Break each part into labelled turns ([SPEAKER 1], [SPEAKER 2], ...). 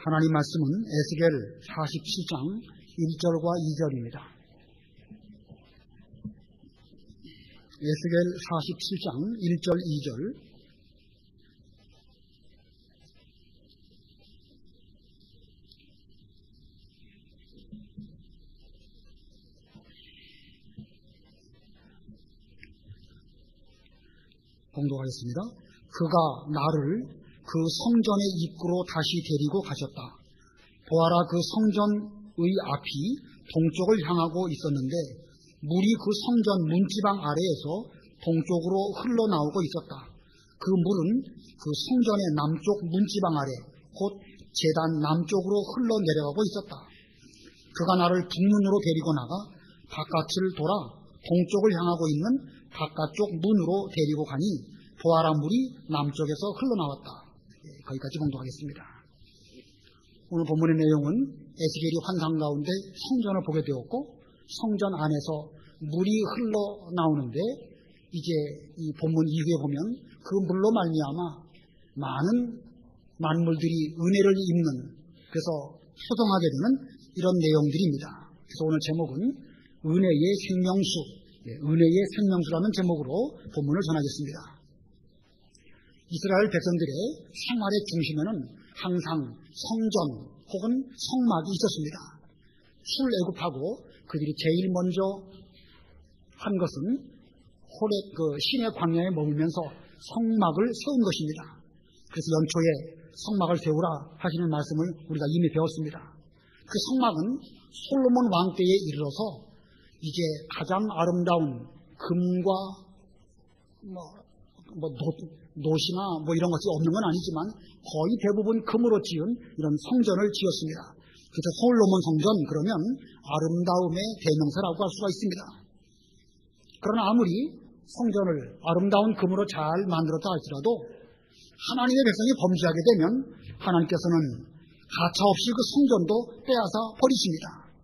[SPEAKER 1] 하나님 말씀은 에스겔 47장 1절과 2절입니다. 에스겔 47장 1절 2절. 봉독하겠습니다. 그가 나를 그 성전의 입구로 다시 데리고 가셨다. 보아라, 그 성전의 앞이 동쪽을 향하고 있었는데 물이 그 성전 문지방 아래에서 동쪽으로 흘러나오고 있었다. 그 물은 그 성전의 남쪽 문지방 아래 곧 제단 남쪽으로 흘러내려가고 있었다. 그가 나를 북문으로 데리고 나가 바깥을 돌아 동쪽을 향하고 있는 바깥쪽 문으로 데리고 가니 보아라, 물이 남쪽에서 흘러나왔다. 거기까지 봉독하겠습니다. 오늘 본문의 내용은 에스겔이 환상 가운데 성전을 보게 되었고 성전 안에서 물이 흘러나오는데 이제 이 본문 이후에 보면 그 물로 말미암아 많은 만물들이 은혜를 입는, 그래서 소성하게 되는 이런 내용들입니다. 그래서 오늘 제목은 은혜의 생명수, 은혜의 생명수라는 제목으로 본문을 전하겠습니다. 이스라엘 백성들의 생활의 중심에는 항상 성전 혹은 성막이 있었습니다. 출애굽하고 그들이 제일 먼저 한 것은 신의 광야에 머물면서 성막을 세운 것입니다. 그래서 연초에 성막을 세우라 하시는 말씀을 우리가 이미 배웠습니다. 그 성막은 솔로몬 왕 때에 이르러서 이제 가장 아름다운 금과 노시나 이런 것이 없는 건 아니지만 거의 대부분 금으로 지은 이런 성전을 지었습니다. 그래서 솔로몬 성전 그러면 아름다움의 대명사라고 할 수가 있습니다. 그러나 아무리 성전을 아름다운 금으로 잘 만들었다 할지라도 하나님의 백성이 범죄하게 되면 하나님께서는 가차없이 그 성전도 빼앗아 버리십니다.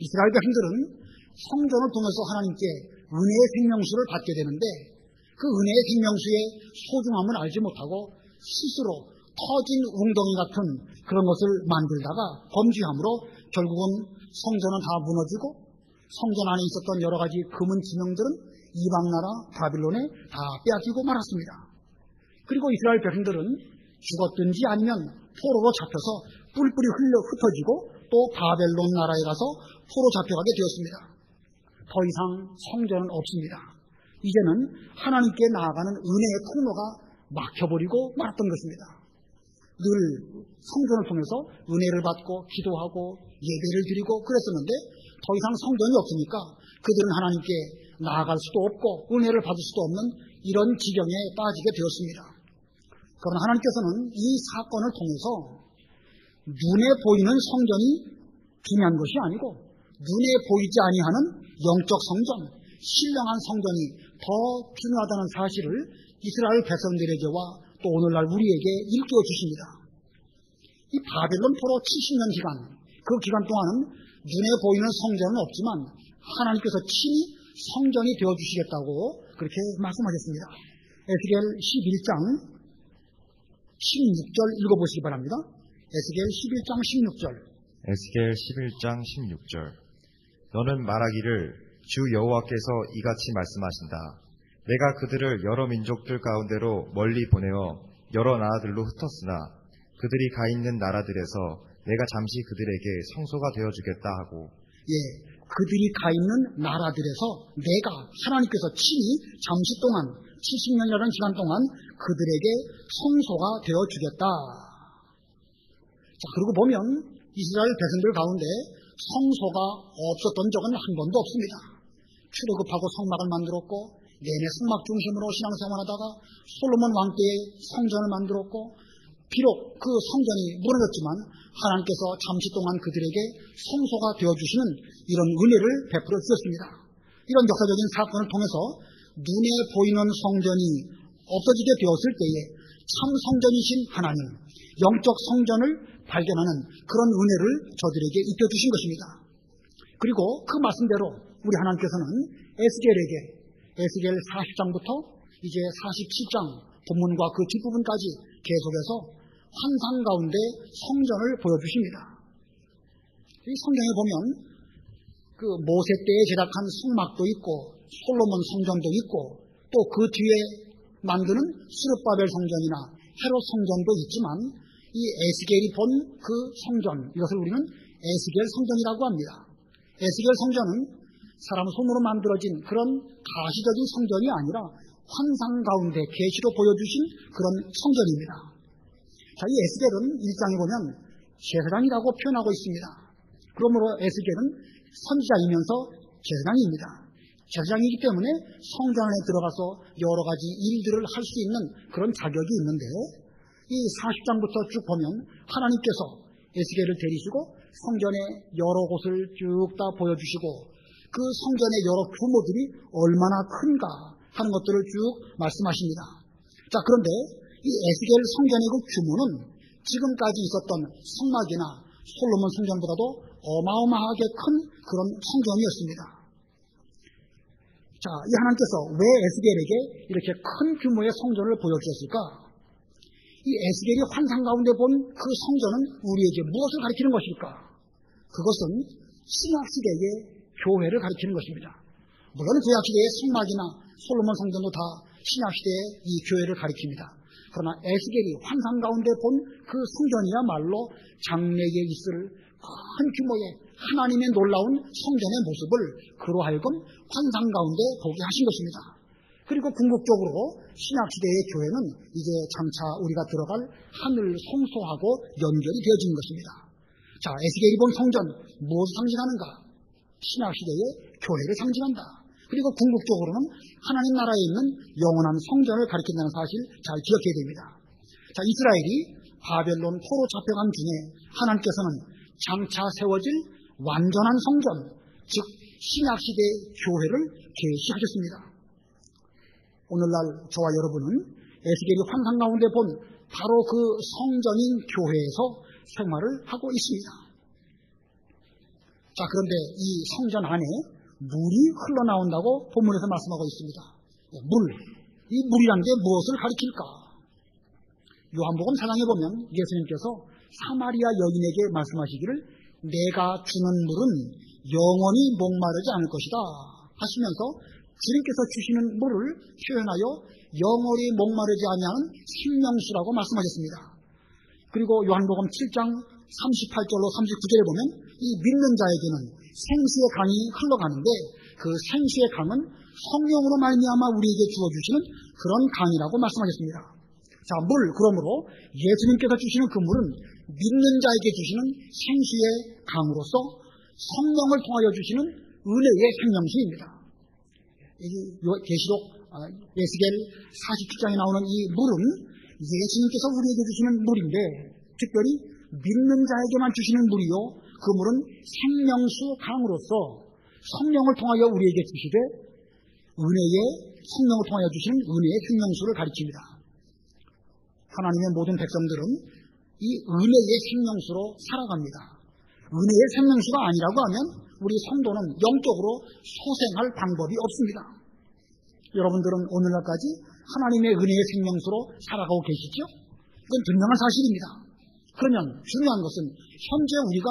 [SPEAKER 1] 이스라엘 백성들은 성전을 통해서 하나님께 은혜의 생명수를 받게 되는데 그 은혜의 생명수의 소중함을 알지 못하고 스스로 터진 웅덩이 같은 그런 것을 만들다가 범죄함으로 결국은 성전은 다 무너지고 성전 안에 있었던 여러 가지 금은 지명들은 이방나라 바빌론에 다 빼앗기고 말았습니다. 그리고 이스라엘 백성들은 죽었든지 아니면 포로로 잡혀서 뿔뿔이 흩어지고 또 바벨론 나라에 가서 포로 잡혀가게 되었습니다. 더 이상 성전은 없습니다. 이제는 하나님께 나아가는 은혜의 통로가 막혀버리고 말았던 것입니다. 늘 성전을 통해서 은혜를 받고 기도하고 예배를 드리고 그랬었는데 더 이상 성전이 없으니까 그들은 하나님께 나아갈 수도 없고 은혜를 받을 수도 없는 이런 지경에 빠지게 되었습니다. 그러나 하나님께서는 이 사건을 통해서 눈에 보이는 성전이 중요한 것이 아니고 눈에 보이지 아니하는 영적 성전, 신령한 성전이 더 중요하다는 사실을 이스라엘 백성들에게와 또 오늘날 우리에게 일깨워 주십니다. 이 바벨론 포로 70년 기간, 그 기간 동안은 눈에 보이는 성전은 없지만 하나님께서 친히 성전이 되어주시겠다고 그렇게 말씀하셨습니다. 에스겔 11장 16절 읽어보시기 바랍니다. 에스겔 11장 16절.
[SPEAKER 2] 에스겔 11장 16절. 너는 말하기를 주 여호와께서 이같이 말씀하신다. 내가 그들을 여러 민족들 가운데로 멀리 보내어 여러 나라들로 흩었으나 그들이 가 있는 나라들에서 내가 잠시 그들에게 성소가 되어주겠다 하고.
[SPEAKER 1] 그들이 가 있는 나라들에서 내가 하나님께서 친히 잠시 동안 70년이라는 시간 동안 그들에게 성소가 되어주겠다. 자, 그리고 보면 이스라엘 백성들 가운데 성소가 없었던 적은 한 번도 없습니다. 출애굽하고 성막을 만들었고 내내 성막 중심으로 신앙생활하다가 솔로몬 왕 때에 성전을 만들었고 비록 그 성전이 무너졌지만 하나님께서 잠시 동안 그들에게 성소가 되어주시는 이런 은혜를 베풀어 주셨습니다. 이런 역사적인 사건을 통해서 눈에 보이는 성전이 없어지게 되었을 때에 참 성전이신 하나님, 영적 성전을 발견하는 그런 은혜를 저들에게 입혀주신 것입니다. 그리고 그 말씀대로 우리 하나님께서는 에스겔 40장부터 이제 47장 본문과 그 뒷부분까지 계속해서 환상 가운데 성전을 보여주십니다. 이 성경에 보면 그 모세 때에 제작한 성막도 있고 솔로몬 성전도 있고 또 그 뒤에 만드는 스룹바벨 성전이나 헤롯 성전도 있지만 이 에스겔이 본 그 성전, 이것을 우리는 에스겔 성전이라고 합니다. 에스겔 성전은 사람 손으로 만들어진 그런 가시적인 성전이 아니라 환상 가운데 계시로 보여주신 그런 성전입니다. 자, 이 에스겔은 1장에 보면 제사장이라고 표현하고 있습니다. 그러므로 에스겔은 선지자이면서 제사장입니다. 제사장이기 때문에 성전 안에 들어가서 여러 가지 일들을 할 수 있는 그런 자격이 있는데 이 40장부터 쭉 보면 하나님께서 에스겔을 데리시고 성전의 여러 곳을 쭉 다 보여주시고 그 성전의 여러 규모들이 얼마나 큰가 하는 것들을 쭉 말씀하십니다. 자, 그런데 이 에스겔 성전의 그 규모는 지금까지 있었던 성막이나 솔로몬 성전보다도 어마어마하게 큰 그런 성전이었습니다. 자, 이 하나님께서 왜 에스겔에게 이렇게 큰 규모의 성전을 보여주셨을까? 이 에스겔이 환상 가운데 본 그 성전은 우리에게 무엇을 가리키는 것일까? 그것은 신약시대의 교회를 가리키는 것입니다. 물론 구약시대의 성막이나 솔로몬 성전도 다 신약시대의 이 교회를 가리킵니다. 그러나 에스겔이 환상 가운데 본 그 성전이야말로 장래에 있을 큰 규모의 하나님의 놀라운 성전의 모습을 그로 하여금 환상 가운데 보게 하신 것입니다. 그리고 궁극적으로 신약시대의 교회는 이제 장차 우리가 들어갈 하늘 성소하고 연결이 되어지는 것입니다. 자, 에스겔이 본 성전 무엇을 상징하는가? 신약시대의 교회를 상징한다. 그리고 궁극적으로는 하나님 나라에 있는 영원한 성전을 가리킨다는 사실 잘 기억해야 됩니다. 자, 이스라엘이 바벨론 포로 잡혀간 중에 하나님께서는 장차 세워질 완전한 성전, 즉 신약시대의 교회를 계시하셨습니다. 오늘날 저와 여러분은 에스겔이 환상 가운데 본 바로 그 성전인 교회에서 생활을 하고 있습니다. 자, 그런데 이 성전 안에 물이 흘러나온다고 본문에서 말씀하고 있습니다. 이 물이란 게 무엇을 가리킬까? 요한복음 4장에 보면 예수님께서 사마리아 여인에게 말씀하시기를 내가 주는 물은 영원히 목마르지 않을 것이다 하시면서 주님께서 주시는 물을 표현하여 영원히 목마르지 아니하는 생명수라고 말씀하셨습니다. 그리고 요한복음 7장 38절로 39절에 보면 이 믿는 자에게는 생수의 강이 흘러가는데 그 생수의 강은 성령으로 말미암아 우리에게 주어주시는 그런 강이라고 말씀하셨습니다. 자, 그러므로 예수님께서 주시는 그 물은 믿는 자에게 주시는 생수의 강으로서 성령을 통하여 주시는 은혜의 생명수입니다. 계시록 에스겔 47장에 나오는 이 물은 예수님께서 우리에게 주시는 물인데 특별히 믿는 자에게만 주시는 물이요 그 물은 생명수 강으로서 성령을 통하여 우리에게 주시되 성령을 통하여 주시는 은혜의 생명수를 가리킵니다. 하나님의 모든 백성들은 이 은혜의 생명수로 살아갑니다. 은혜의 생명수가 아니라고 하면 우리 성도는 영적으로 소생할 방법이 없습니다. 여러분들은 오늘날까지 하나님의 은혜의 생명수로 살아가고 계시죠? 이건 분명한 사실입니다. 그러면 중요한 것은 현재 우리가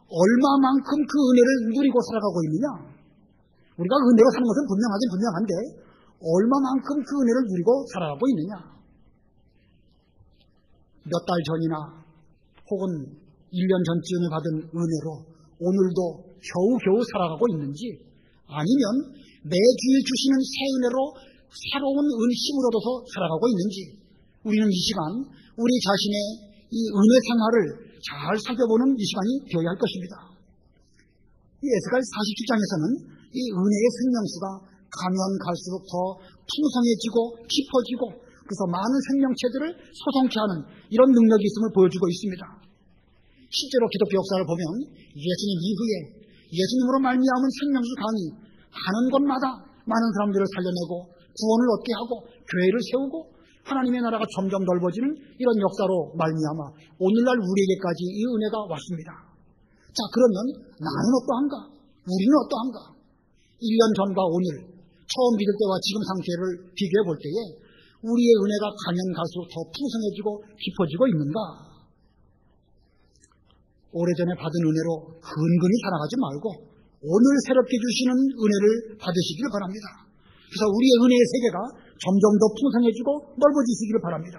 [SPEAKER 1] 얼마만큼 그 은혜를 누리고 살아가고 있느냐? 우리가 은혜로 사는 것은 분명한데 얼마만큼 그 은혜를 누리고 살아가고 있느냐? 몇 달 전이나 혹은 1년 전쯤에 받은 은혜로 오늘도 겨우겨우 살아가고 있는지 아니면 매주일 주시는 새 은혜로 새로운 힘을 얻어서 살아가고 있는지 우리는 이 시간 우리 자신의 이 은혜 생활을 잘 살펴보는 이 시간이 되어야 할 것입니다. 이 에스겔 47장에서는 이 은혜의 생명수가 가면 갈수록 더 풍성해지고 깊어지고 그래서 많은 생명체들을 소성케 하는 이런 능력이 있음을 보여주고 있습니다. 실제로 기독교 역사를 보면 예수님 이후에 예수님으로 말미암은 생명수 강이 가는 곳마다 많은 사람들을 살려내고 구원을 얻게 하고 교회를 세우고 하나님의 나라가 점점 넓어지는 이런 역사로 말미암아 오늘날 우리에게까지 이 은혜가 왔습니다. 자, 그러면 나는 어떠한가? 우리는 어떠한가? 1년 전과 오늘 처음 믿을 때와 지금 상태를 비교해 볼 때에 우리의 은혜가 가면 갈수록 더 풍성해지고 깊어지고 있는가? 오래전에 받은 은혜로 근근히 살아가지 말고 오늘 새롭게 주시는 은혜를 받으시기를 바랍니다. 그래서 우리의 은혜의 세계가 점점 더 풍성해지고 넓어지시기를 바랍니다.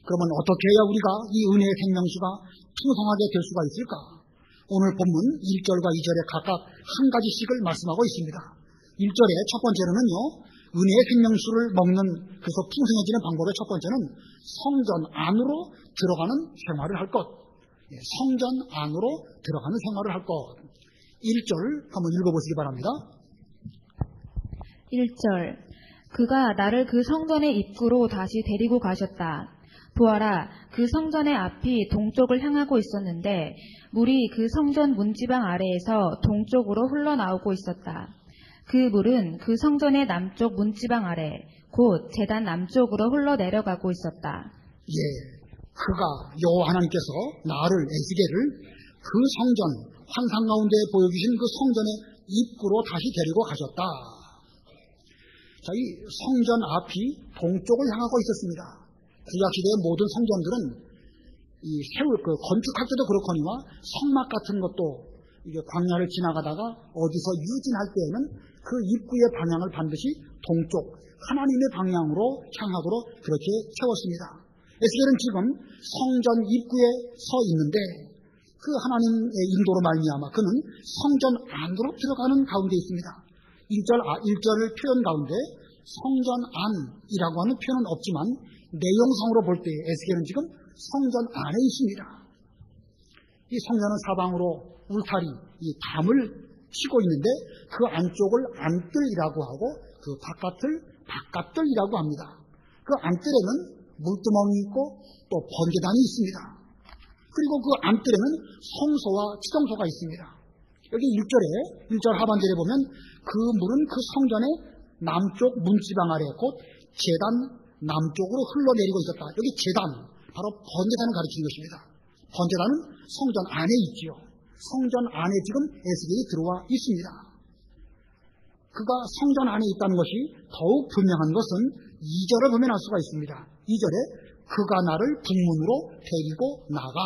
[SPEAKER 1] 그러면 어떻게 해야 우리가 이 은혜의 생명수가 풍성하게 될 수가 있을까? 오늘 본문 1절과 2절에 각각 한 가지씩을 말씀하고 있습니다. 1절에 첫 번째로는요, 은혜의 생명수를 먹는, 그래서 풍성해지는 방법의 첫 번째는 성전 안으로 들어가는 생활을 할 것. 성전 안으로 들어가는 생활을 할 것. 1절 한번 읽어보시기 바랍니다.
[SPEAKER 3] 1절. 그가 나를 그 성전의 입구로 다시 데리고 가셨다. 보아라, 그 성전의 앞이 동쪽을 향하고 있었는데 물이 그 성전 문지방 아래에서 동쪽으로 흘러나오고 있었다. 그 물은 그 성전의 남쪽 문지방 아래, 곧 제단 남쪽으로 흘러내려가고 있었다.
[SPEAKER 1] 예, 그가 여호와 하나님께서 나를 에스겔을 그 성전 환상 가운데 보여주신 그 성전의 입구로 다시 데리고 가셨다. 자, 이 성전 앞이 동쪽을 향하고 있었습니다. 구약시대의 모든 성전들은 건축할 때도 그렇거니와 성막 같은 것도 이게 광야를 지나가다가 어디서 유진할 때에는 그 입구의 방향을 반드시 동쪽 하나님의 방향으로 향하도록 그렇게 채웠습니다. 에스겔은 지금 성전 입구에 서 있는데 그 하나님의 인도로 말미암아 그는 성전 안으로 들어가는 가운데 있습니다. 1절 표현 가운데 성전 안이라고 하는 표현은 없지만 내용상으로 볼 때 에스겔은 지금 성전 안에 있습니다. 이 성전은 사방으로 울타리, 이 담을 치고 있는데 그 안쪽을 안뜰이라고 하고 그 바깥을 바깥뜰이라고 합니다. 그 안뜰에는 물두멍이 있고 또 번제단이 있습니다. 그리고 그 안뜰에는 성소와 지성소가 있습니다. 여기 1절 하반절에 보면 그 물은 그 성전의 남쪽 문지방 아래 곧 제단 남쪽으로 흘러내리고 있었다. 여기 제단, 바로 번제단을 가리키는 것입니다. 번제단은 성전 안에 있지요. 성전 안에 지금 에스겔이 들어와 있습니다. 그가 성전 안에 있다는 것이 더욱 분명한 것은 2절을 보면 알 수가 있습니다. 2절에 그가 나를 북문으로 데리고 나가.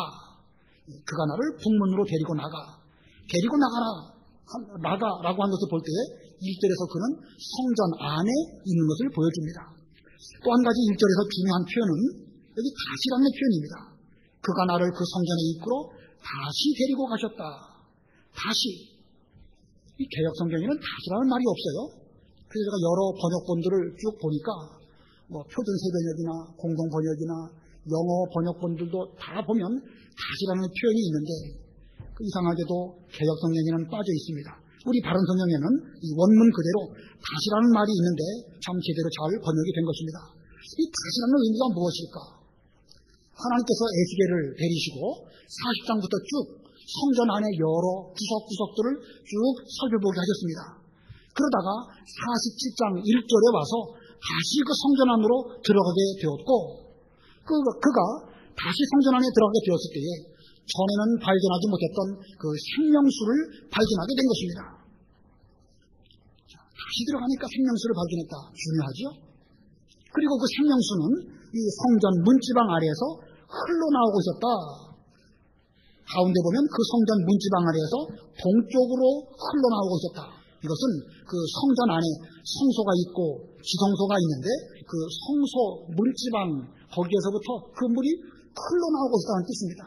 [SPEAKER 1] 그가 나를 북문으로 데리고 나가. 데리고 나가라고 한 것을 볼 때에 1절에서 그는 성전 안에 있는 것을 보여줍니다. 또 한 가지 1절에서 중요한 표현은 여기 다시라는 표현입니다. 그가 나를 그 성전의 입구로 다시 데리고 가셨다. 다시. 이 개역 성경에는 다시라는 말이 없어요. 그래서 제가 여러 번역본들을 쭉 보니까 표준 세번역이나 공동 번역이나 영어 번역본들도 다 보면 다시라는 표현이 있는데 이상하게도 개역 성경에는 빠져 있습니다. 우리 바른 성경에는 이 원문 그대로 다시라는 말이 있는데 참 제대로 잘 번역이 된 것입니다. 이 다시라는 의미가 무엇일까? 하나님께서 에스겔을 데리시고 40장부터 쭉 성전 안에 여러 구석구석들을 쭉 살펴보게 하셨습니다. 그러다가 47장 1절에 와서 다시 그 성전 안으로 들어가게 되었고 그가 다시 성전 안에 들어가게 되었을 때에 전에는 발견하지 못했던 그 생명수를 발견하게 된 것입니다. 다시 들어가니까 생명수를 발견했다. 중요하죠? 그리고 그 생명수는 이 성전 문지방 아래에서 흘러나오고 있었다. 가운데 보면 그 성전 문지방 아래에서 동쪽으로 흘러나오고 있었다. 이것은 그 성전 안에 성소가 있고 지성소가 있는데 그 성소 문지방 거기에서부터 그 물이 흘러나오고 있다는 뜻입니다.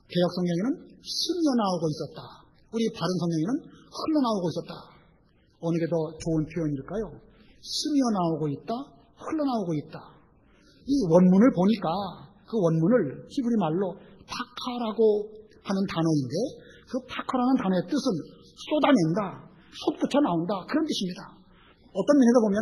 [SPEAKER 1] 개역 성경에는 스며나오고 있었다. 우리 바른 성경에는 흘러나오고 있었다. 어느 게 더 좋은 표현일까요? 스며나오고 있다, 흘러나오고 있다. 이 원문을 보니까 그 원문을 히브리 말로 파카라고 하는 단어인데 그 파카라는 단어의 뜻은 쏟아낸다, 솟구쳐 나온다 그런 뜻입니다. 어떤 면에서 보면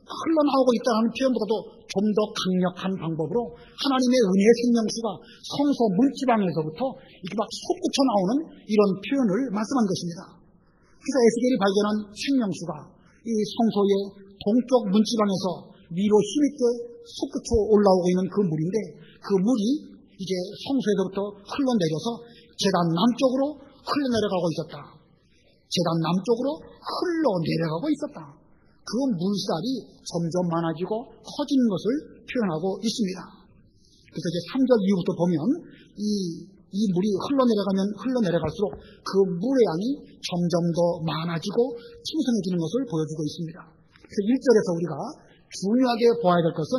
[SPEAKER 1] 흘러나오고 있다는 표현보다도 좀 더 강력한 방법으로 하나님의 은혜의 생명수가 성소 문지방에서부터 이렇게 막 솟구쳐 나오는 이런 표현을 말씀한 것입니다. 그래서 에스겔이 발견한 생명수가 이 성소의 동쪽 문지방에서 위로 힘있게 솟구쳐 올라오고 있는 그 물인데 그 물이 이제 성소에서부터 흘러내려서 제단 남쪽으로 흘러내려가고 있었다. 제단 남쪽으로 흘러내려가고 있었다. 그 물살이 점점 많아지고 커지는 것을 표현하고 있습니다. 그래서 이제 3절 이후부터 보면 이 이 물이 흘러내려갈수록 그 물의 양이 점점 더 많아지고 풍성해지는 것을 보여주고 있습니다. 그래서 1절에서 우리가 중요하게 보아야 될 것은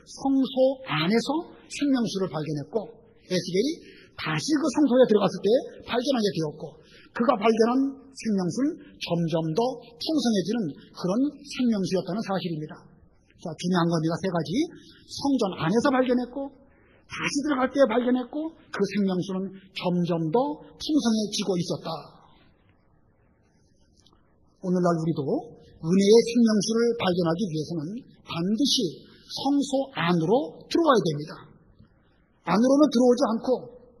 [SPEAKER 1] 성소 안에서 생명수를 발견했고, 에스겔이 다시 그 성소에 들어갔을 때 발견하게 되었고, 그가 발견한 생명수는 점점 더 풍성해지는 그런 생명수였다는 사실입니다. 자, 중요한 겁니다. 세 가지. 성전 안에서 발견했고, 다시 들어갈 때 발견했고, 그 생명수는 점점 더 풍성해지고 있었다. 오늘날 우리도 은혜의 생명수를 발견하기 위해서는 반드시 성소 안으로 들어와야 됩니다. 안으로는 들어오지 않고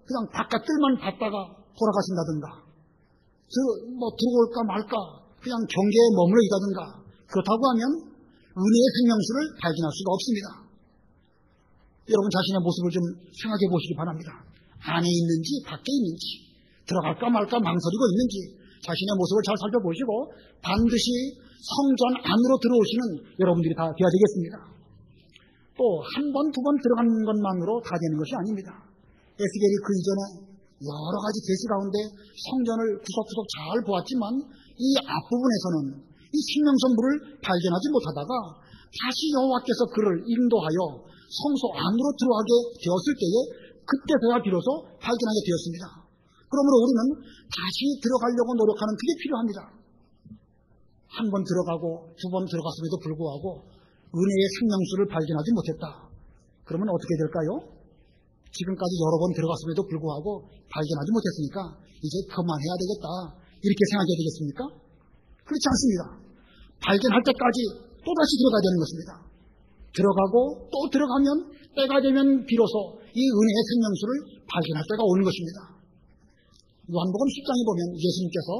[SPEAKER 1] 그냥 바깥들만 봤다가 돌아가신다든가, 들어올까 말까 그냥 경계에 머물러 있다든가, 그렇다고 하면 은혜의 생명수를 발견할 수가 없습니다. 여러분 자신의 모습을 좀 생각해 보시기 바랍니다. 안에 있는지 밖에 있는지, 들어갈까 말까 망설이고 있는지 자신의 모습을 잘 살펴보시고 반드시 성전 안으로 들어오시는 여러분들이 다 되어야 되겠습니다. 또 한 번, 두 번 들어가는 것만으로 다 되는 것이 아닙니다. 에스겔이 그 이전에 여러 가지 계시 가운데 성전을 구석구석 잘 보았지만 이 앞부분에서는 이 생명선물을 발견하지 못하다가 다시 여호와께서 그를 인도하여 성소 안으로 들어가게 되었을 때에 그때서야 비로소 발견하게 되었습니다. 그러므로 우리는 다시 들어가려고 노력하는 그게 필요합니다. 한 번 들어가고 두 번 들어갔음에도 불구하고 은혜의 생명수를 발견하지 못했다. 그러면 어떻게 될까요? 지금까지 여러 번 들어갔음에도 불구하고 발견하지 못했으니까 이제 그만해야 되겠다, 이렇게 생각해야 되겠습니까? 그렇지 않습니다. 발견할 때까지 또다시 들어가야 되는 것입니다. 들어가고 또 들어가면 때가 되면 비로소 이 은혜의 생명수를 발견할 때가 오는 것입니다. 요한복음 10장에 보면 예수님께서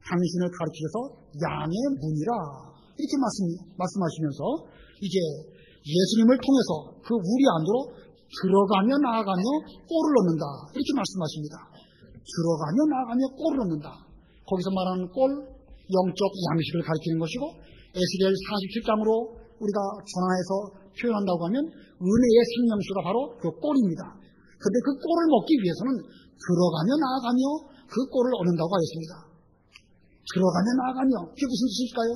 [SPEAKER 1] 당신을 가르치셔서 양의 문이라 이렇게 말씀하시면서 이제 예수님을 통해서 그 우리 안으로 들어가며 나아가며 꼴을 얻는다, 이렇게 말씀하십니다. 들어가며 나아가며 꼴을 얻는다. 거기서 말하는 꼴, 영적 양식을 가리키는 것이고, 에스겔 47장으로 우리가 전화해서 표현한다고 하면 은혜의 생명수가 바로 그 꼴입니다. 그런데 그 꼴을 먹기 위해서는 들어가며 나아가며 그 꼴을 얻는다고 하였습니다. 들어가며 나아가며, 그게 무슨 뜻일까요?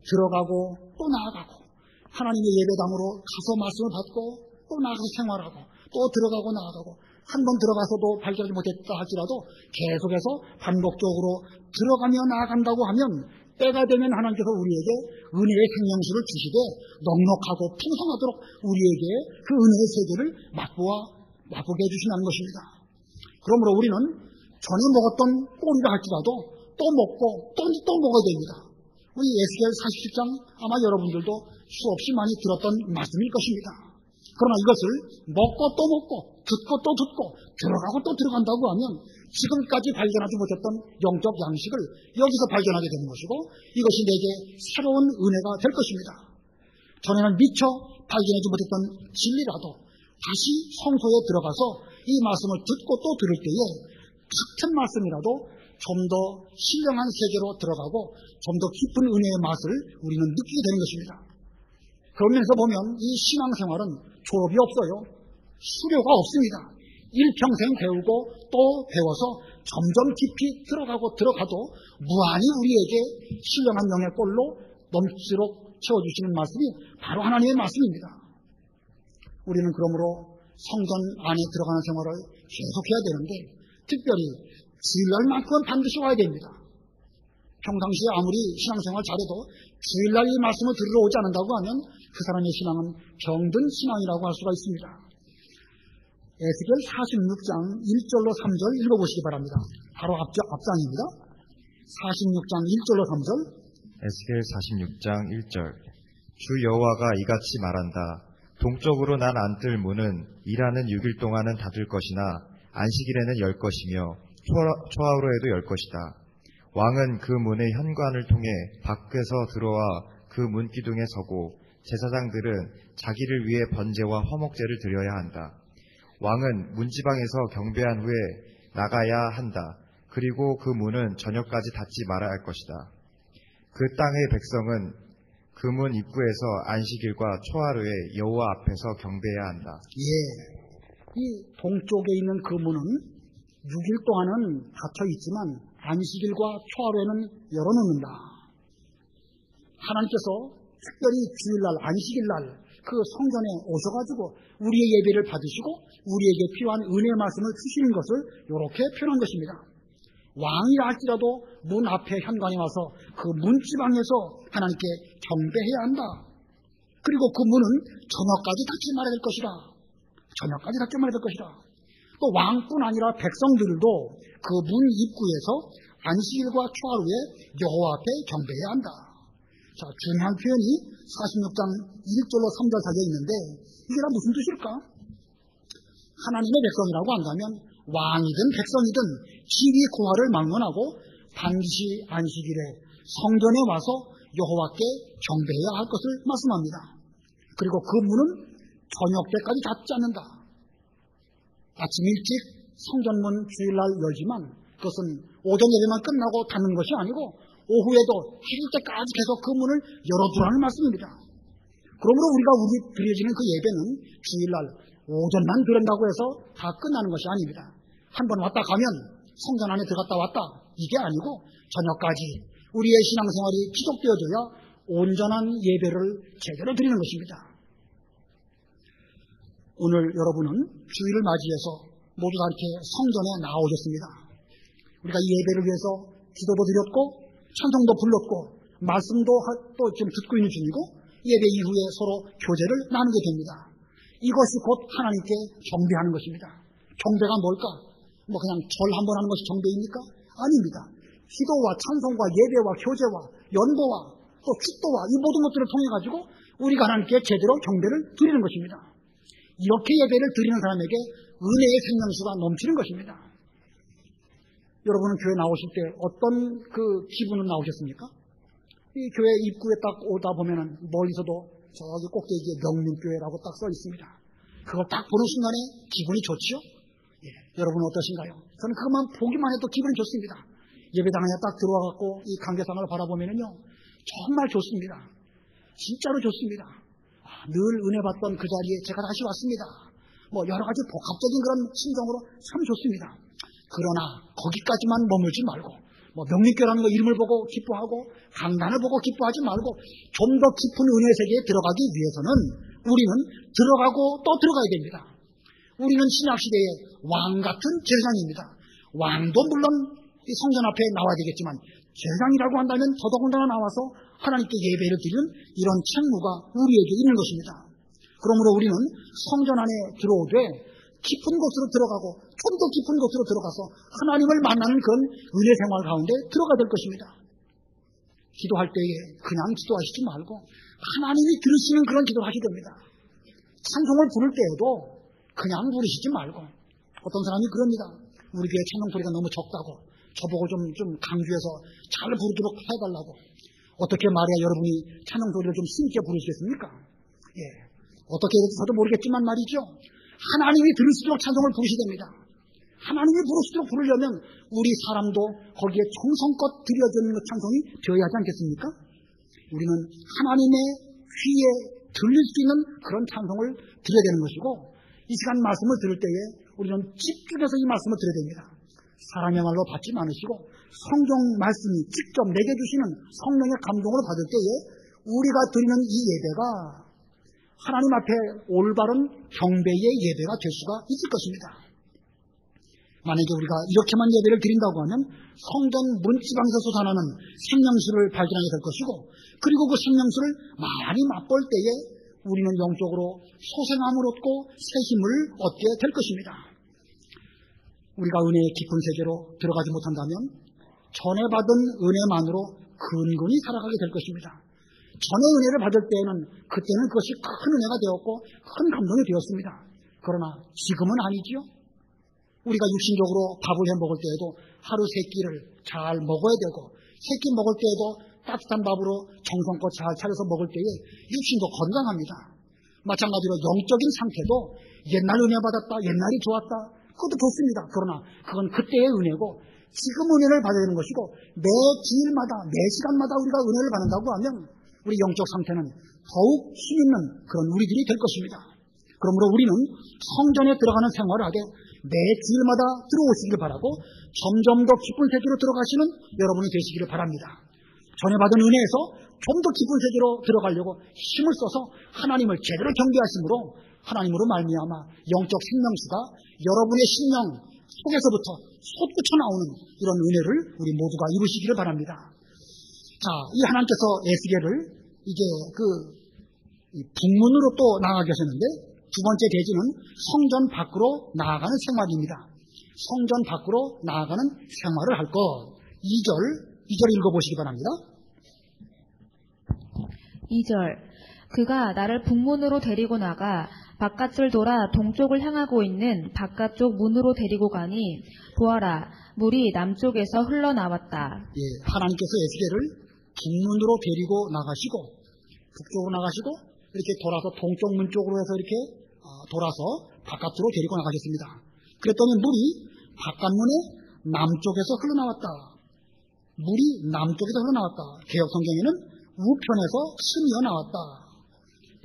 [SPEAKER 1] 들어가고 또 나아가고, 하나님의 예배당으로 가서 말씀을 받고 또 나가서 생활하고 또 들어가고 나아가고, 한 번 들어가서도 발견하지 못했다 할지라도 계속해서 반복적으로 들어가며 나아간다고 하면 때가 되면 하나님께서 우리에게 은혜의 생명수를 주시되 넉넉하고 풍성하도록 우리에게 그 은혜의 세계를 맛보게 해주신다는 것입니다. 그러므로 우리는 전에 먹었던 꼴이라 할지라도 또 먹고 또 먹어야 됩니다. 우리 에스겔 47장 아마 여러분들도 수없이 많이 들었던 말씀일 것입니다. 그러나 이것을 먹고 또 먹고 듣고 또 듣고 들어가고 또 들어간다고 하면 지금까지 발견하지 못했던 영적 양식을 여기서 발견하게 되는 것이고, 이것이 내게 새로운 은혜가 될 것입니다. 전에는 미처 발견하지 못했던 진리라도 다시 성소에 들어가서 이 말씀을 듣고 또 들을 때에 같은 말씀이라도 좀 더 신령한 세계로 들어가고 좀 더 깊은 은혜의 맛을 우리는 느끼게 되는 것입니다. 그런 면에서 보면 이 신앙생활은 졸업이 없어요. 수료가 없습니다. 일평생 배우고 또 배워서 점점 깊이 들어가도 무한히 우리에게 신령한 명의 꼴로 넘치도록 채워주시는 말씀이 바로 하나님의 말씀입니다. 우리는 그러므로 성전 안에 들어가는 생활을 계속해야 되는데, 특별히 주일날만큼은 반드시 와야 됩니다. 평상시에 아무리 신앙생활 잘해도 주일날 이 말씀을 들으러 오지 않는다고 하면 그 사람의 신앙은 병든 신앙이라고 할 수가 있습니다. 에스겔 46장 1절로 3절 읽어보시기 바랍니다. 바로 앞장입니다. 46장 1절로 3절.
[SPEAKER 2] 에스겔 46장 1절. 주 여호와가 이같이 말한다. 동쪽으로 난 안뜰 문은 일하는 6일 동안은 닫을 것이나 안식일에는 열 것이며 초하루에도 열 것이다. 왕은 그 문의 현관을 통해 밖에서 들어와 그 문 기둥에 서고 제사장들은 자기를 위해 번제와 화목제를 드려야 한다. 왕은 문지방에서 경배한 후에 나가야 한다. 그리고 그 문은 저녁까지 닫지 말아야 할 것이다. 그 땅의 백성은 그 문 입구에서 안식일과 초하루에 여호와 앞에서 경배해야 한다.
[SPEAKER 1] 예. 이 동쪽에 있는 그 문은 6일 동안은 닫혀 있지만 안식일과 초하루에는 열어놓는다. 하나님께서 특별히 주일날, 안식일날 그 성전에 오셔가지고 우리의 예배를 받으시고 우리에게 필요한 은혜의 말씀을 주시는 것을 이렇게 표현한 것입니다. 왕이라 할지라도 문 앞에 현관에 와서 그 문지방에서 하나님께 경배해야 한다. 그리고 그 문은 저녁까지 닫지 말아야 될 것이다. 저녁까지 닫지 말아야 될 것이다. 또 왕뿐 아니라 백성들도 그 문 입구에서 안식일과 초하루에 여호와 앞에 경배해야 한다. 자, 중요한 표현이 46장 1절로 3절 사이에 있는데 이게 다 무슨 뜻일까? 하나님의 백성이라고 한다면 왕이든 백성이든 지위 고하를 막론하고 반드시 안식일에 성전에 와서 여호와께 경배해야 할 것을 말씀합니다. 그리고 그 문은 저녁 때까지 닫지 않는다. 아침 일찍 성전문 주일날 열지만 그것은 오전 예배만 끝나고 닫는 것이 아니고 오후에도 해질 때까지 계속 그 문을 열어두라는 말씀입니다. 그러므로 우리가 드려지는 그 예배는 주일날 오전만 드린다고 해서 다 끝나는 것이 아닙니다. 한 번 왔다 가면 성전 안에 들어갔다 왔다 이게 아니고 저녁까지 우리의 신앙생활이 지속되어져야 온전한 예배를 제대로 드리는 것입니다. 오늘 여러분은 주일을 맞이해서 모두 다 이렇게 성전에 나오셨습니다. 우리가 이 예배를 위해서 기도도 드렸고 찬송도 불렀고 말씀도 또 지금 듣고 있는 중이고 예배 이후에 서로 교제를 나누게 됩니다. 이것이 곧 하나님께 경배하는 것입니다. 경배가 뭘까? 뭐 그냥 절 한번 하는 것이 경배입니까? 아닙니다. 기도와 찬송과 예배와 교제와 연보와 또 축도와 이 모든 것들을 통해 가지고 우리가 하나님께 제대로 경배를 드리는 것입니다. 이렇게 예배를 드리는 사람에게 은혜의 생명수가 넘치는 것입니다. 여러분은 교회 나오실 때 어떤 그 기분은 나오셨습니까? 이 교회 입구에 딱 오다 보면은 멀리서도 저기 꼭대기에 명민교회라고 딱 써 있습니다. 그걸 딱 보는 순간에 기분이 좋지요? 예, 여러분은 어떠신가요? 저는 그것만 보기만 해도 기분이 좋습니다. 예배당에 딱 들어와갖고 이 관계상을 바라보면은요, 정말 좋습니다. 진짜로 좋습니다. 늘 은혜 받던 그 자리에 제가 다시 왔습니다. 뭐 여러 가지 복합적인 그런 심정으로 참 좋습니다. 그러나 거기까지만 머물지 말고 뭐 명리교라는 거 이름을 보고 기뻐하고 강단을 보고 기뻐하지 말고 좀 더 깊은 은혜 세계에 들어가기 위해서는 우리는 들어가고 또 들어가야 됩니다. 우리는 신약시대의 왕 같은 제사장입니다. 왕도 물론 이 성전 앞에 나와야 되겠지만 제사장이라고 한다면 더더군다나 나와서 하나님께 예배를 드리는 이런 책무가 우리에게 있는 것입니다. 그러므로 우리는 성전 안에 들어오되 깊은 곳으로 들어가고 좀 더 깊은 곳으로 들어가서 하나님을 만나는 그런 은혜 생활 가운데 들어가야 될 것입니다. 기도할 때에 그냥 기도하시지 말고 하나님이 들으시는 그런 기도를 하셔야 됩니다. 찬송을 부를 때에도 그냥 부르시지 말고 어떤 사람이 그럽니다. 우리 교회 찬송 소리가 너무 적다고 저보고 좀 강조해서 잘 부르도록 해달라고. 어떻게 말해야 여러분이 찬송 소리를 좀 힘있게 부르시겠습니까? 예, 어떻게 해야 될지 저도 모르겠지만 말이죠. 하나님이 들으시도록 찬송을 부르셔야 됩니다. 하나님이 부르시도록 부르려면 우리 사람도 거기에 정성껏 드려지는 찬송이 되어야 하지 않겠습니까? 우리는 하나님의 귀에 들릴 수 있는 그런 찬송을 드려야 되는 것이고 이 시간 말씀을 들을 때에 우리는 집중해서 이 말씀을 드려야 됩니다. 사람의 말로 받지 않으시고 성경 말씀이 직접 내게 주시는 성령의 감동을 받을 때에 우리가 드리는 이 예배가 하나님 앞에 올바른 경배의 예배가 될 수가 있을 것입니다. 만약에 우리가 이렇게만 예배를 드린다고 하면 성전 문지방에서 솟아나는 생명수를 발견하게 될 것이고 그리고 그 생명수를 많이 맛볼 때에 우리는 영적으로 소생함을 얻고 새 힘을 얻게 될 것입니다. 우리가 은혜의 깊은 세계로 들어가지 못한다면 전에 받은 은혜만으로 근근히 살아가게 될 것입니다. 전에 은혜를 받을 때에는 그때는 그것이 큰 은혜가 되었고 큰 감동이 되었습니다. 그러나 지금은 아니지요. 우리가 육신적으로 밥을 해 먹을 때에도 하루 세 끼를 잘 먹어야 되고 세 끼 먹을 때에도 따뜻한 밥으로 정성껏 잘 차려서 먹을 때에 육신도 건강합니다. 마찬가지로 영적인 상태도 옛날 은혜 받았다, 옛날이 좋았다, 그것도 좋습니다. 그러나 그건 그때의 은혜고 지금 은혜를 받아야 되는 것이고 매 기일마다 매 시간마다 우리가 은혜를 받는다고 하면 우리 영적 상태는 더욱 힘있는 그런 우리들이 될 것입니다. 그러므로 우리는 성전에 들어가는 생활을 하되 매 주일마다 들어오시길 바라고 점점 더 깊은 세계로 들어가시는 여러분이 되시기를 바랍니다. 전에 받은 은혜에서 좀 더 깊은 세계로 들어가려고 힘을 써서 하나님을 제대로 경배하심으로 하나님으로 말미암아 영적 생명수가 여러분의 심령 속에서부터 솟구쳐 나오는 이런 은혜를 우리 모두가 이루시기를 바랍니다. 자, 이 하나님께서 에스겔을 이제 북문으로 또 나아가게 하셨는데 두 번째 대지는 성전 밖으로 나아가는 생활입니다. 성전 밖으로 나아가는 생활을 할 것. 2절 읽어보시기 바랍니다.
[SPEAKER 3] 2절 그가 나를 북문으로 데리고 나가 바깥을 돌아 동쪽을 향하고 있는 바깥쪽 문으로 데리고 가니 보아라 물이 남쪽에서 흘러나왔다.
[SPEAKER 1] 예, 하나님께서 에스겔을 북문으로 데리고 나가시고 북쪽으로 나가시고 이렇게 돌아서 동쪽 문 쪽으로 해서 이렇게 돌아서 바깥으로 데리고 나가셨습니다. 그랬더니 물이 바깥문에 남쪽에서 흘러나왔다. 물이 남쪽에서 흘러나왔다. 개역 성경에는 우편에서 스미어 나왔다.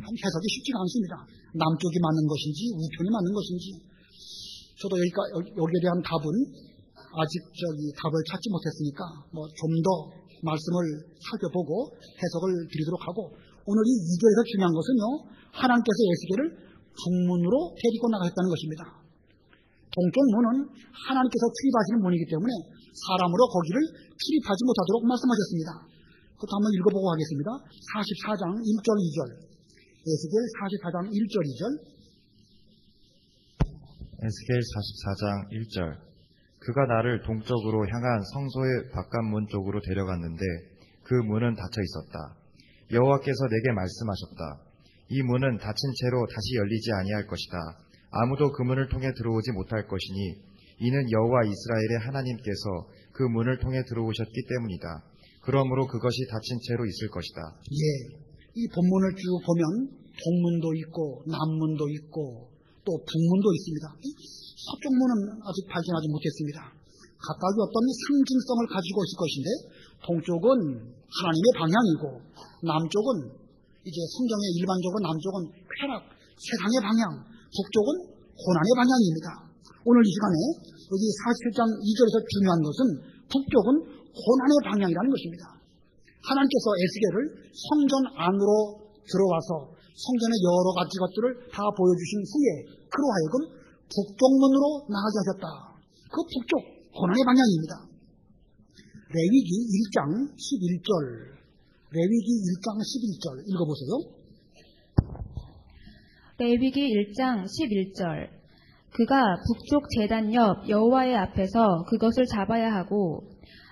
[SPEAKER 1] 해석이 쉽지가 않습니다. 남쪽이 맞는 것인지 우편이 맞는 것인지. 저도 여기에 대한 답은 아직 답을 찾지 못했으니까 좀 더 말씀을 살펴보고 해석을 드리도록 하고 오늘 이 2절에서 중요한 것은요. 하나님께서 에스겔을 북문으로 데리고 나가셨다는 것입니다. 동쪽 문은 하나님께서 출입하시는 문이기 때문에 사람으로 거기를 출입하지 못하도록 말씀하셨습니다. 그것도 한번 읽어보고 하겠습니다. 44장 1절 2절 에스겔 44장 1절 2절
[SPEAKER 2] 에스겔 44장 1절 그가 나를 동쪽으로 향한 성소의 바깥문 쪽으로 데려갔는데 그 문은 닫혀 있었다. 여호와께서 내게 말씀하셨다. 이 문은 닫힌 채로 다시 열리지 아니할 것이다. 아무도 그 문을 통해 들어오지 못할 것이니 이는 여호와 이스라엘의 하나님께서 그 문을 통해 들어오셨기 때문이다. 그러므로 그것이 닫힌 채로 있을 것이다.
[SPEAKER 1] 예, 이 본문을 쭉 보면 동문도 있고 남문도 있고 또 북문도 있습니다. 서쪽 문은 아직 발견하지 못했습니다. 각각이 어떤 상징성을 가지고 있을 것인데 동쪽은 하나님의 방향이고 남쪽은 이제 성경의 일반적으로 남쪽은 쾌락, 세상의 방향, 북쪽은 고난의 방향입니다. 오늘 이 시간에 여기 47장 2절에서 중요한 것은 북쪽은 고난의 방향이라는 것입니다. 하나님께서 에스겔을 성전 안으로 들어와서 성전의 여러 가지 것들을 다 보여주신 후에 그로 하여금 북쪽문으로 나가게 하셨다. 그 북쪽 고난의 방향입니다. 레위기 1장 11절 레위기 1장 11절 읽어보세요.
[SPEAKER 3] 레위기 1장 11절 그가 북쪽 제단 옆 여호와의 앞에서 그것을 잡아야 하고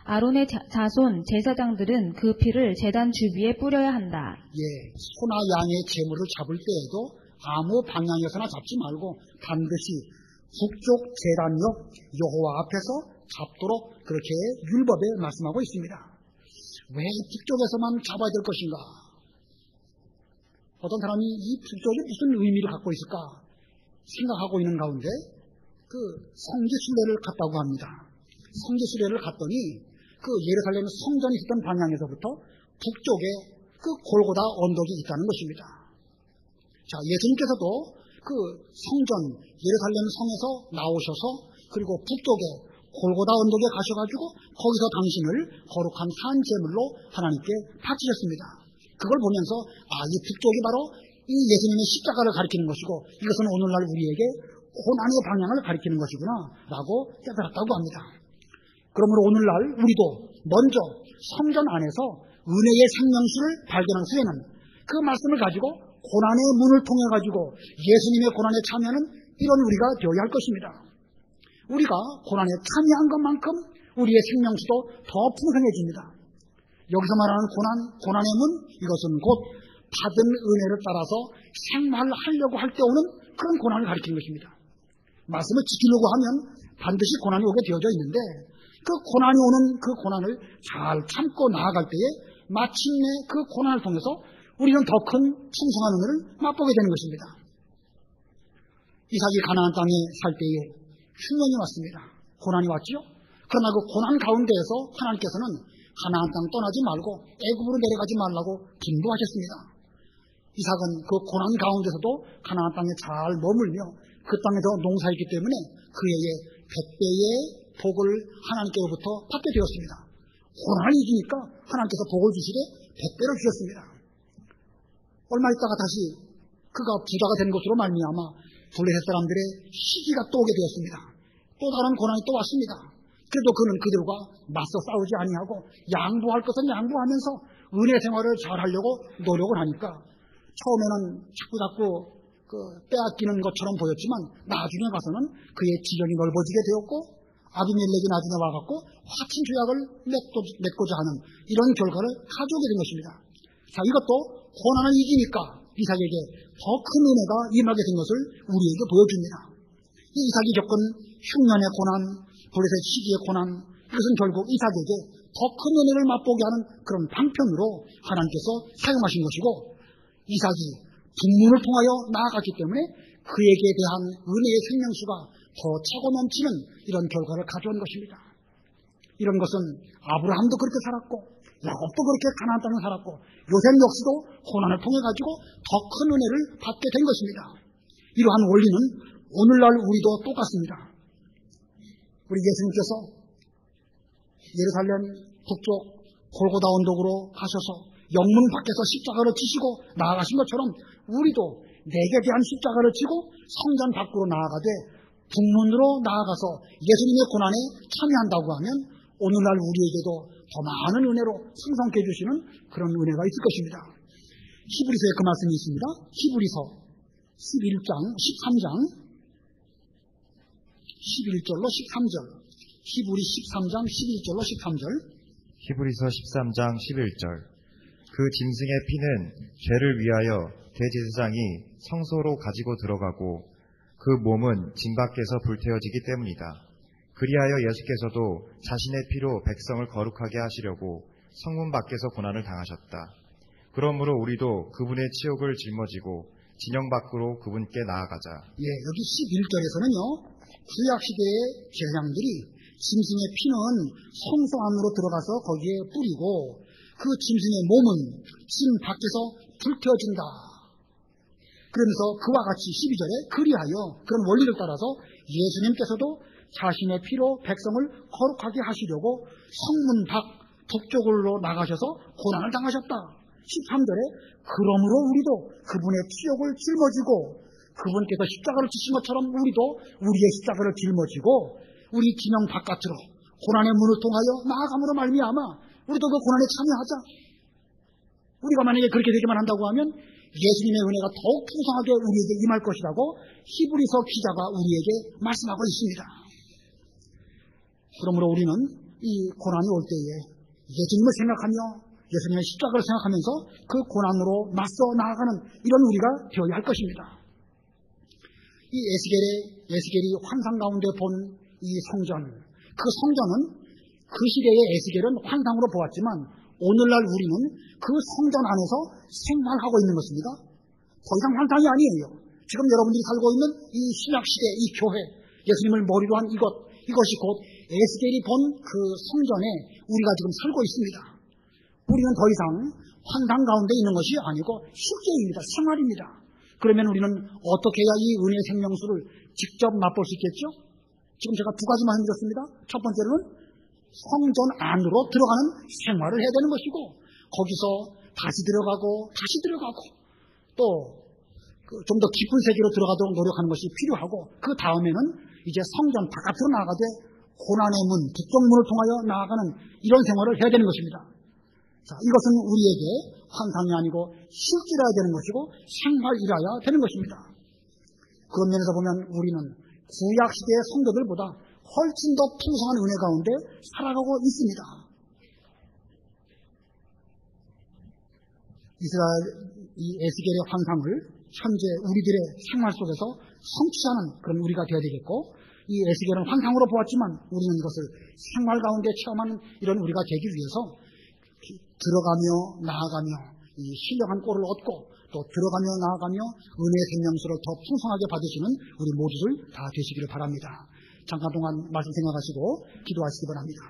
[SPEAKER 3] 아론의 자손 제사장들은 그 피를 제단 주위에 뿌려야 한다.
[SPEAKER 1] 예, 소나 양의 제물을 잡을 때에도 아무 방향에서나 잡지 말고 반드시 북쪽 제단 옆 여호와 앞에서 잡도록 그렇게 율법에 말씀하고 있습니다. 왜 북쪽에서만 잡아야 될 것인가? 어떤 사람이 이 북쪽이 무슨 의미를 갖고 있을까 생각하고 있는 가운데 그 성지순례를 갔다고 합니다. 성지순례를 갔더니 그 예루살렘 성전이 있던 방향에서부터 북쪽에 그 골고다 언덕이 있다는 것입니다. 자, 예수님께서도 그 성전 예루살렘 성에서 나오셔서 그리고 북쪽에 골고다 언덕에 가셔가지고 거기서 당신을 거룩한 산 제물로 하나님께 바치셨습니다. 그걸 보면서 이 북쪽이 바로 이 예수님의 십자가를 가리키는 것이고 이것은 오늘날 우리에게 고난의 방향을 가리키는 것이구나 라고 깨달았다고 합니다. 그러므로 오늘날 우리도 먼저 성전 안에서 은혜의 생명수를 발견한 후에는 그 말씀을 가지고 고난의 문을 통해 가지고 예수님의 고난에 참여하는 이런 우리가 되어야 할 것입니다. 우리가 고난에 참여한 것만큼 우리의 생명수도 더 풍성해집니다. 여기서 말하는 고난의 문, 이것은 곧 받은 은혜를 따라서 생활하려고 할 때 오는 그런 고난을 가리키는 것입니다. 말씀을 지키려고 하면 반드시 고난이 오게 되어져 있는데 그 고난이 오는 그 고난을 잘 참고 나아갈 때에 마침내 그 고난을 통해서 우리는 더 큰 풍성한 은혜를 맛보게 되는 것입니다. 이삭이 가나안 땅에 살 때에 흉년이 왔습니다. 고난이 왔지요. 그러나 그 고난 가운데에서 하나님께서는 가나안 땅 떠나지 말고 애굽으로 내려가지 말라고 분부하셨습니다. 이삭은 그 고난 가운데서도 가나안 땅에 잘 머물며 그 땅에서 농사했기 때문에 그에게 100배의 복을 하나님께로부터 받게 되었습니다. 고난이 이기니까 하나님께서 복을 주시되 100배로 주셨습니다. 얼마 있다가 다시 그가 부자가 된 것으로 말미암아 블레셋 사람들의 시기가 또 오게 되었습니다. 또 다른 고난이 또 왔습니다. 그래도 그는 그들과 맞서 싸우지 아니하고 양보할 것은 양보하면서 은혜 생활을 잘하려고 노력을 하니까 처음에는 자꾸 빼앗기는 것처럼 보였지만 나중에 가서는 그의 지경이 넓어지게 되었고 아비멜렉이 나중에 와갖고 화친 조약을 맺고자 하는 이런 결과를 가져오게 된 것입니다. 자, 이것도 고난을 이기니까 이삭에게 더 큰 은혜가 임하게 된 것을 우리에게 보여줍니다. 이 이삭이 겪은 흉년의 고난, 블레셋 시기의 고난, 이것은 결국 이삭에게 더 큰 은혜를 맛보게 하는 그런 방편으로 하나님께서 사용하신 것이고 이삭이 북문을 통하여 나아갔기 때문에 그에게 대한 은혜의 생명수가 더 차고 넘치는 이런 결과를 가져온 것입니다. 이런 것은 아브라함도 그렇게 살았고 야곱도 그렇게 가나안 땅에 살았고 요셉 역시도 고난을 통해 가지고 더 큰 은혜를 받게 된 것입니다. 이러한 원리는 오늘날 우리도 똑같습니다. 우리 예수님께서 예루살렘 북쪽 골고다 언덕으로 가셔서 영문 밖에서 십자가를 지시고 나아가신 것처럼 우리도 내게 대한 십자가를 지고 성전 밖으로 나아가되 북문으로 나아가서 예수님의 고난에 참여한다고 하면 오늘날 우리에게도 더 많은 은혜로 승성케 해주시는 그런 은혜가 있을 것입니다. 히브리서에 그 말씀이 있습니다. 히브리서 11절로 13절 히브리 13장 11절로 13절
[SPEAKER 2] 히브리서 13장 11절 그 짐승의 피는 죄를 위하여 대제사장이 성소로 가지고 들어가고 그 몸은 징 밖에서 불태워지기 때문이다. 그리하여 예수께서도 자신의 피로 백성을 거룩하게 하시려고 성문 밖에서 고난을 당하셨다. 그러므로 우리도 그분의 치욕을 짊어지고 진영 밖으로 그분께 나아가자.
[SPEAKER 1] 예, 여기 11절에서는요. 구약시대의 제사장들이 짐승의 피는 성소 안으로 들어가서 거기에 뿌리고 그 짐승의 몸은 진 밖에서 불태워진다. 그러면서 그와 같이 12절에 그리하여 그런 원리를 따라서 예수님께서도 자신의 피로 백성을 거룩하게 하시려고 성문 밖 북쪽으로 나가셔서 고난을 당하셨다. 13절에 그러므로 우리도 그분의 치욕을 짊어지고 그분께서 십자가를 지신 것처럼 우리도 우리의 십자가를 짊어지고 우리 진영 바깥으로 고난의 문을 통하여 나아감으로 말미암아 우리도 그 고난에 참여하자. 우리가 만약에 그렇게 되기만 한다고 하면 예수님의 은혜가 더욱 풍성하게 우리에게 임할 것이라고 히브리서 기자가 우리에게 말씀하고 있습니다. 그러므로 우리는 이 고난이 올 때에 예수님을 생각하며 예수님의 십자가를 생각하면서 그 고난으로 맞서 나아가는 이런 우리가 되어야 할 것입니다. 이 에스겔이 환상 가운데 본 이 성전, 그 성전은 그 시대의 에스겔은 환상으로 보았지만 오늘날 우리는 그 성전 안에서 생활하고 있는 것입니다. 더 이상 환상이 아니에요. 지금 여러분들이 살고 있는 이 신약시대 이 교회, 예수님을 머리로 한 이것이 곧 에스겔이 본 그 성전에 우리가 지금 살고 있습니다. 우리는 더 이상 환상 가운데 있는 것이 아니고 실제입니다. 생활입니다. 그러면 우리는 어떻게 해야 이 은혜의 생명수를 직접 맛볼 수 있겠죠? 지금 제가 두 가지만 해드렸습니다. 첫 번째는 성전 안으로 들어가는 생활을 해야 되는 것이고 거기서 다시 들어가고 또 좀 더 깊은 세계로 들어가도록 노력하는 것이 필요하고 그 다음에는 이제 성전 바깥으로 나가되 고난의 문, 북쪽 문을 통하여 나아가는 이런 생활을 해야 되는 것입니다. 자, 이것은 우리에게 환상이 아니고 실질해야 되는 것이고 생활이라야 되는 것입니다. 그런 면에서 보면 우리는 구약시대의 성도들보다 훨씬 더 풍성한 은혜 가운데 살아가고 있습니다. 이스라엘 이 에스겔의 환상을 현재 우리들의 생활 속에서 성취하는 그런 우리가 되어야 되겠고 이 에스겔은 환상으로 보았지만 우리는 이것을 생활 가운데 체험하는 이런 우리가 되기 위해서 들어가며 나아가며 이 신령한 꼴을 얻고 또 들어가며 나아가며 은혜의 생명수를 더 풍성하게 받으시는 우리 모두들 다 되시기를 바랍니다. 잠깐 동안 말씀 생각하시고 기도하시기 바랍니다.